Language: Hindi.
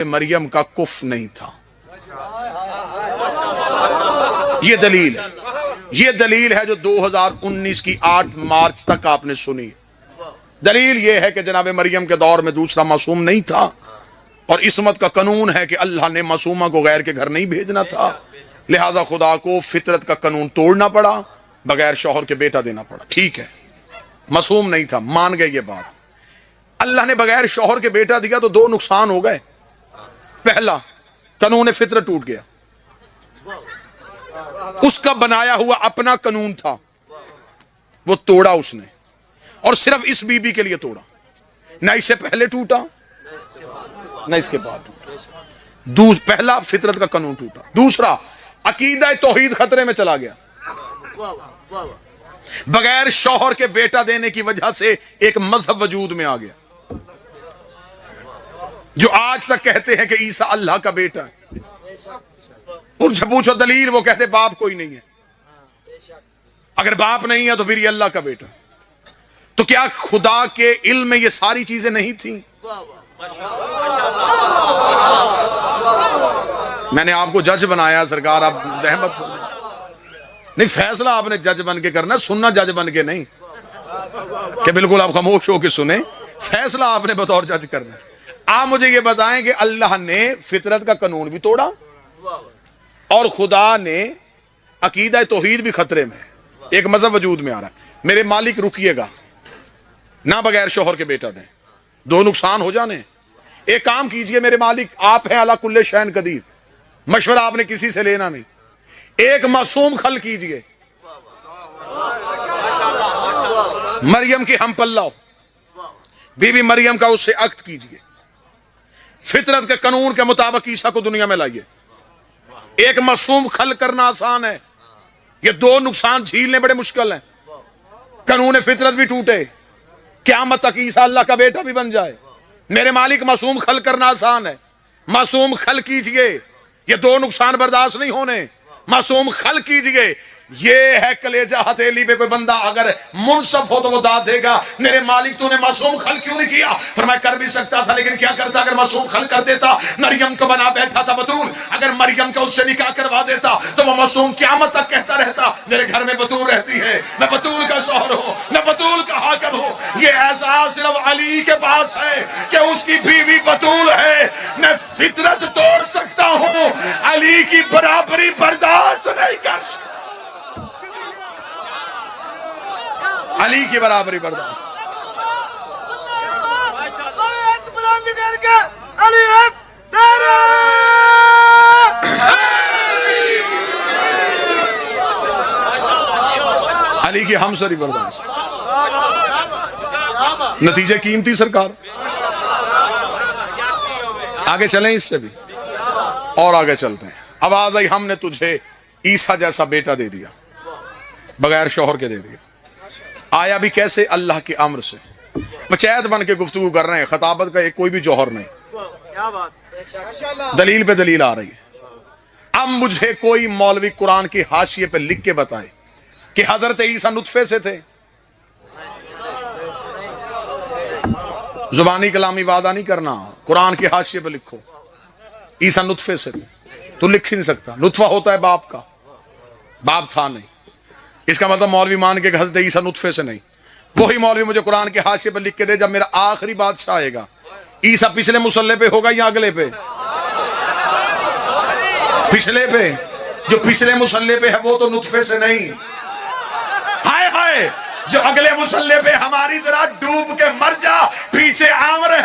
मरियम का कुफ नहीं था। ये दलील है जो 2019 की 8 मार्च तक आपने सुनी। दलील यह है कि जनाब मरियम के दौर में दूसरा मासूम नहीं था और इसमत का कानून है कि अल्लाह ने मासूमा को गैर के घर नहीं भेजना था, लिहाजा खुदा को फितरत का कानून तोड़ना पड़ा, बगैर शौहर के बेटा देना पड़ा। ठीक है, मासूम नहीं था, मान गए ये बात। अल्लाह ने बगैर शौहर के बेटा दिया तो 2 नुकसान हो गए। पहला, कानून फितरत टूट गया, उसका बनाया हुआ अपना कानून था वो तोड़ा उसने, और सिर्फ इस बीबी के लिए तोड़ा, ना इससे पहले टूटा ना इसके बाद टूटा। पहला, फितरत का कानून टूटा। दूसरा, अकीदा तौहीद खतरे में चला गया। बगैर शौहर के बेटा देने की वजह से एक मजहब वजूद में आ गया जो आज तक कहते हैं कि ईसा अल्लाह का बेटा है। उनसे पूछो दलील, वो कहते बाप कोई नहीं है। अगर बाप नहीं है तो फिर ये अल्लाह का बेटा। तो क्या खुदा के इल्म में ये सारी चीजें नहीं थी? मैंने आपको जज बनाया सरकार, आप रहमत नहीं, फैसला आपने जज बन के करना, सुनना जज बन के नहीं कि बिल्कुल आप खामोश होकर सुने। फैसला आपने बतौर जज करना। आप मुझे ये बताएं कि अल्लाह ने फितरत का कानून भी तोड़ा और खुदा ने अकीदा तौहीद भी खतरे में, एक मजहब वजूद में आ रहा है। मेरे मालिक रुकिएगा ना, बगैर शौहर के बेटा दें, 2 नुकसान हो जाने। एक काम कीजिए मेरे मालिक, आप हैं अला कुल्ले शैन कदीर, मशवरा आपने किसी से लेना नहीं। एक मासूम खल कीजिए, मरियम की हम पल्लाओ, बीबी मरियम का उससे अक्द कीजिए, फितरत के कानून के मुताबिक ईसा को दुनिया में लाइए। एक मासूम खल करना आसान है, ये 2 नुकसान झीलने बड़े मुश्किल हैं। कानून फितरत भी टूटे, क़यामत तक ईसा अल्लाह का बेटा भी बन जाए। मेरे मालिक, मासूम खल करना आसान है, मासूम खल कीजिए, ये 2 नुकसान बर्दाश्त नहीं होने। मासूम खल कीजिए। ये है कलेजा हथेली पे कोई बंदा अगर मुनसफ हो तो वो दाद देगा, मेरे मालिक तूने मासूम खल क्यों नहीं किया? फिर मैं कर भी सकता था, लेकिन क्या करता? अगर मासूम खल कर देता, मरियम को बना बैठा था बतूल, अगर मरियम का उससे निकाह करवा देता तो वो मासूम क़यामत तक कहता रहता मेरे घर में बतूल रहती है, मैं बतूल का शौहर हूं, मैं बतूल का हाकिम हूं। ये एहसास सिर्फ अली के पास है कि उसकी बीवी बतूल है। मैं फितरत तोड़ सकता हूं, अली की बराबरी बर्दाश्त नहीं कर सकता। अली की बराबरी बर्दाश्त। अली की हमसरी बर्दाश्त। नतीजे कीमती सरकार। आगे चलें, इससे भी और आगे चलते हैं। आवाज आई, हमने तुझे ईसा जैसा बेटा दे दिया, बगैर शौहर के दे दिया। आया भी कैसे? अल्लाह के अम्र से। पंचायत बन के गुफ्तगू कर रहे हैं, खताबत का एक कोई भी जौहर नहीं, दलील पे दलील आ रही है। अब मुझे कोई मौलवी कुरान की हाशिए पे लिख के बताए कि हजरत ईसा नुतफे से थे। जुबानी कलामी वादा नहीं करना, कुरान की हाशिए पे लिखो ईसा नुतफे से थे। तो लिख ही नहीं सकता, नुतफा होता है बाप का, बाप था नहीं। इसका मतलब मौलवी मान के हजरत ईसा नुतफे से नहीं। वही मौलवी मुझे कुरान के हाशिए पे लिख के दे जब मेरा आखिरी बादशाह आएगा, ईसा पिछले मुसल्ले पे होगा या अगले पे? पिछले पे। जो पिछले मुसल्ले पे है वो तो नुतफे से नहीं। हाय हाय, जो अगले मुसल्ले पे हमारी तरह डूब के मर जा, पीछे आम रहे